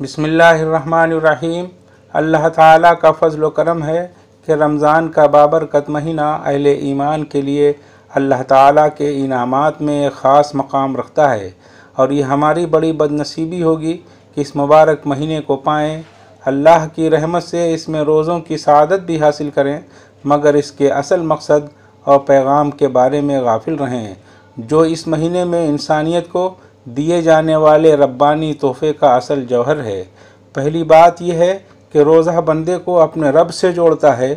बिस्मिल्लाहिर्रहमानिर्रहीम। अल्लाह ताला का फ़ज़्ल व करम है कि रमज़ान का बाबरकत महीना अहले ईमान के लिए अल्लाह ताला के इनामात में एक ख़ास मकाम रखता है, और ये हमारी बड़ी बदनसीबी होगी कि इस मुबारक महीने को पाएँ। अल्लाह की रहमत से इसमें रोज़ों की सआदत भी हासिल करें, मगर इसके असल मकसद और पैगाम के बारे में गाफिल रहें, जो इस महीने में इंसानियत को दिए जाने वाले रब्बानी तोहफ़े का असल जौहर है। पहली बात यह है कि रोज़ा बंदे को अपने रब से जोड़ता है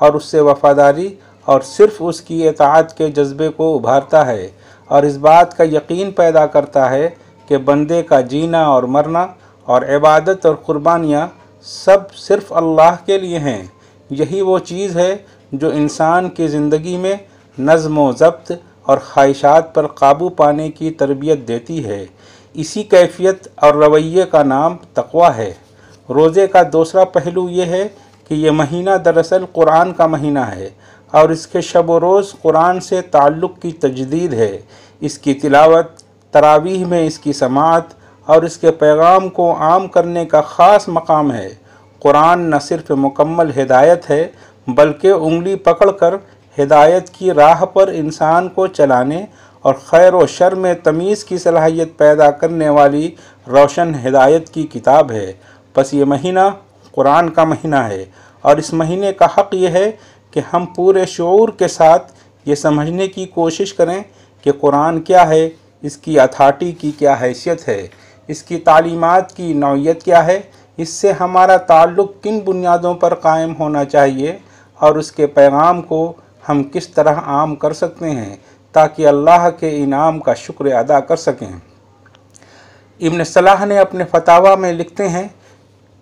और उससे वफ़ादारी और सिर्फ़ उसकी इताअत के जज्बे को उभारता है, और इस बात का यकीन पैदा करता है कि बंदे का जीना और मरना और इबादत और क़ुरबानियाँ सब सिर्फ़ अल्लाह के लिए हैं। यही वो चीज़ है जो इंसान की ज़िंदगी में नज़्म व ज़ब्त और ख्वाहिशात पर काबू पाने की तरबियत देती है। इसी कैफियत और रवैये का नाम तक़वा है। रोज़े का दूसरा पहलू ये है कि ये महीना दरअसल कुरान का महीना है, और इसके शब व रोज़ कुरान से ताल्लुक़ की तजदीद है। इसकी तिलावत, तरावीह में इसकी समाअत और इसके पैगाम को आम करने का ख़ास मकाम है। कुरान न सिर्फ़ मुकम्मल हिदायत है, बल्कि उंगली पकड़कर हिदायत की राह पर इंसान को चलाने और खैर व शर में तमीज़ की सलाहियत पैदा करने वाली रोशन हिदायत की किताब है। बस ये महीना कुरान का महीना है, और इस महीने का हक़ ये है कि हम पूरे शऊर के साथ ये समझने की कोशिश करें कि कुरान क्या है, इसकी अथॉरिटी की क्या हैसियत है, इसकी तालीमात की नौइयत क्या है, इससे हमारा ताल्लुक़ किन बुनियादों पर कायम होना चाहिए, और उसके पैगाम को हम किस तरह आम कर सकते हैं ताकि अल्लाह के इनाम का शुक्र अदा कर सकें। इब्न सलाह ने अपने फतावा में लिखते हैं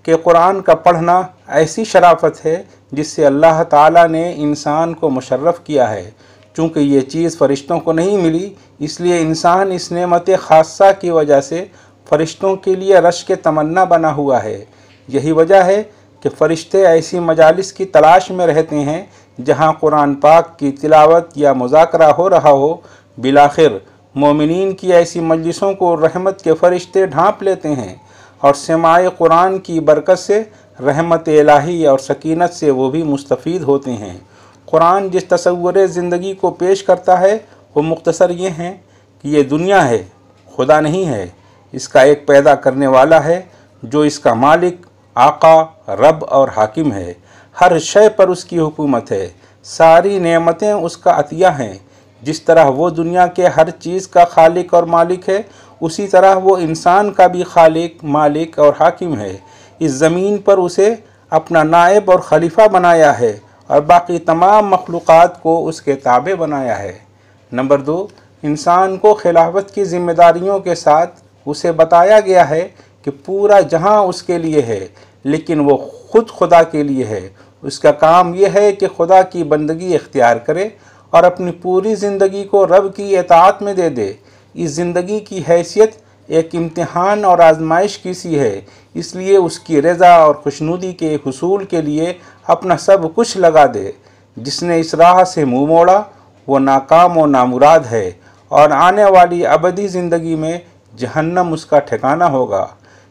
कि कुरान का पढ़ना ऐसी शराफत है जिससे अल्लाह ताला ने इंसान को मुशर्रफ किया है। चूँकि ये चीज़ फ़रिश्तों को नहीं मिली, इसलिए इंसान इस नेमत ख़ासा की वजह से फ़रिश्तों के लिए रश के तमन्ना बना हुआ है। यही वजह है कि फ़रिश्ते ऐसी मजालिस की तलाश में रहते हैं जहाँ कुरान पाक की तिलावत या मुज़ाकरा हो रहा हो। बिलाखिर मोमिनीन की ऐसी मजलिसों को रहमत के फ़रिश्ते ढांप लेते हैं, और समाए कुरान की बरकत से रहमत इलाही और सकीनत से वो भी मुस्तफ़ीद होते हैं। कुरान जिस तसव्वुर ज़िंदगी को पेश करता है वो मुख्तसर ये हैं कि ये दुनिया है, खुदा नहीं है। इसका एक पैदा करने वाला है जो इसका मालिक, आका, रब और हाकिम है। हर शय पर उसकी हुकूमत है, सारी नेमतें उसका अतिया हैं। जिस तरह वो दुनिया के हर चीज़ का खालिक और मालिक है, उसी तरह वो इंसान का भी खालिक, मालिक और हाकिम है। इस ज़मीन पर उसे अपना नायब और खलीफा बनाया है, और बाकी तमाम मखलूक़ात को उसके ताबे बनाया है। नंबर 2, इंसान को खिलाफत की ज़िम्मेदारियों के साथ उसे बताया गया है कि पूरा जहां उसके लिए है, लेकिन वो खुद खुदा के लिए है। उसका काम यह है कि खुदा की बंदगी इख्तियार करे और अपनी पूरी ज़िंदगी को रब की इताअत में दे दे। इस ज़िंदगी की हैसियत एक इम्तिहान और आजमाइश की सी है, इसलिए उसकी रज़ा और खुशनुदी के हुसूल के लिए अपना सब कुछ लगा दे। जिसने इस राह से मुँह मोड़ा वो नाकाम व नामुराद है, और आने वाली अबदी ज़िंदगी में जहन्नम उसका ठिकाना होगा।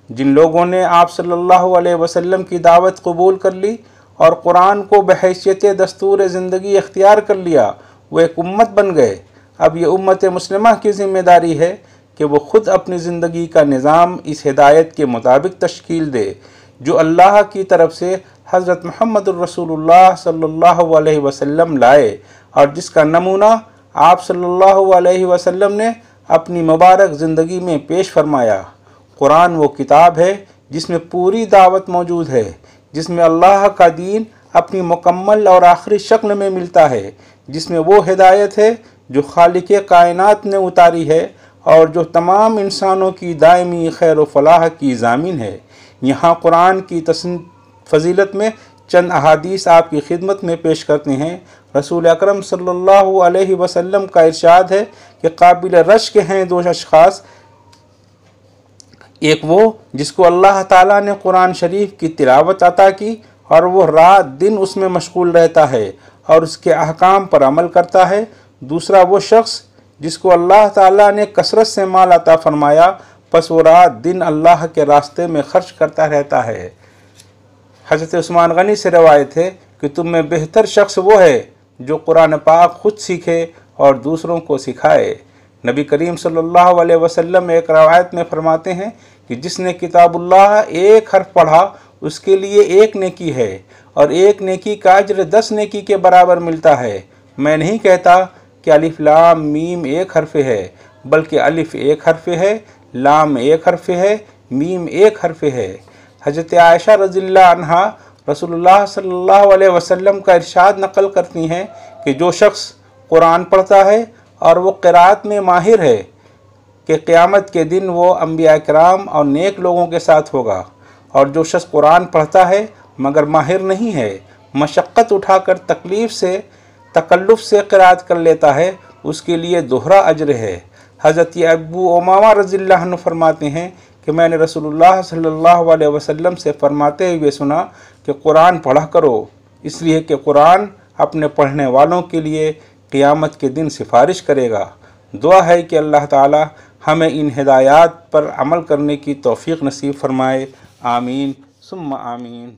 जिन लोगों ने आप सल्लल्लाहु अलैहि वसल्लम की दावत कबूल कर ली और कुरान को बहैसियत दस्तूर ज़िंदगी इख्तियार कर लिया, वो एक उम्मत बन गए। अब ये उम्मत मुस्लिमा की ज़िम्मेदारी है कि वो ख़ुद अपनी ज़िंदगी का निज़ाम इस हिदायत के मुताबिक तश्कील दे जो अल्लाह की तरफ से हज़रत मुहम्मदुर रसूलुल्लाह सल्लल्लाहु अलैहि वसल्लम लाए, और जिसका नमूना आप सल्लल्लाहु अलैहि वसल्लम ने अपनी मुबारक ज़िंदगी में पेश फरमाया। कुरान वो किताब है जिसमें पूरी दावत मौजूद है, जिसमें अल्लाह का दीन अपनी मुकम्मल और आखिरी शक्ल में मिलता है, जिसमें वो हिदायत है जो खालिक़े कायनात ने उतारी है और जो तमाम इंसानों की दायमी खैर व फलाह की ज़ामिन है। यहाँ कुरान की फजीलत में चंद अहादीस आपकी खिदमत में पेश करते हैं। रसूल अकरम सल्लल्लाहु अलैहि वसल्लम का इरशाद है कि काबिल रश्क हैं दो अशख़ास, एक वो जिसको अल्लाह ताला ने कुरान शरीफ की तिलावत अता की और वो रात दिन उसमें मशगूल रहता है और उसके अहकाम पर अमल करता है। दूसरा वो शख्स जिसको अल्लाह ताला ने कसरत से माल अता फरमाया बस वो रात दिन अल्लाह के रास्ते में खर्च करता रहता है। हज़रत उस्मान गनी से रवायत है कि तुम में बेहतर शख्स वो है जो कुरान पाक खुद सीखे और दूसरों को सिखाए। नबी करीम सल्लल्लाहु अलैहि वसल्लम एक रवायत में फरमाते हैं कि जिसने किताबुल्लाह एक हर्फ पढ़ा उसके लिए एक नेकी है और एक नेकी का अज्र 10 नेकी के बराबर मिलता है। मैं नहीं कहता कि अलिफ लाम मीम एक हर्फ है, बल्कि अलिफ एक हर्फ है, लाम एक हर्फ है, मीम एक हर्फ है। हज़रत आयशा रज़ियल्लाहु अन्हा रसूलुल्लाह सल्लल्लाहु अलैहि वसल्लम का इरशाद नकल करती हैं कि जो शख्स कुरान पढ़ता है और वो क़िराअत में माहिर है कि क़यामत के दिन वो अंबिया किराम और नेक लोगों के साथ होगा, और जो शख्स कुरान पढ़ता है मगर माहिर नहीं है, मशक्क़त उठाकर तकल्लुफ़ से क़िराअत कर लेता है, उसके लिए दोहरा अज्र है। हज़रत अबू उमामा रज़ियल्लाहु अन्हु फरमाते हैं कि मैंने रसूलुल्लाह सल्लल्लाहु अलैहि वसल्लम से फरमाते हुए सुना कि कुरान पढ़ा करो, इसलिए कि कुरान अपने पढ़ने वालों के लिए क़यामत के दिन सिफारिश करेगा। दुआ है कि अल्लाह ताला हमें इन हिदायत पर अमल करने की तौफ़ीक़ नसीब फ़रमाए। आमीन सुम्मा आमीन।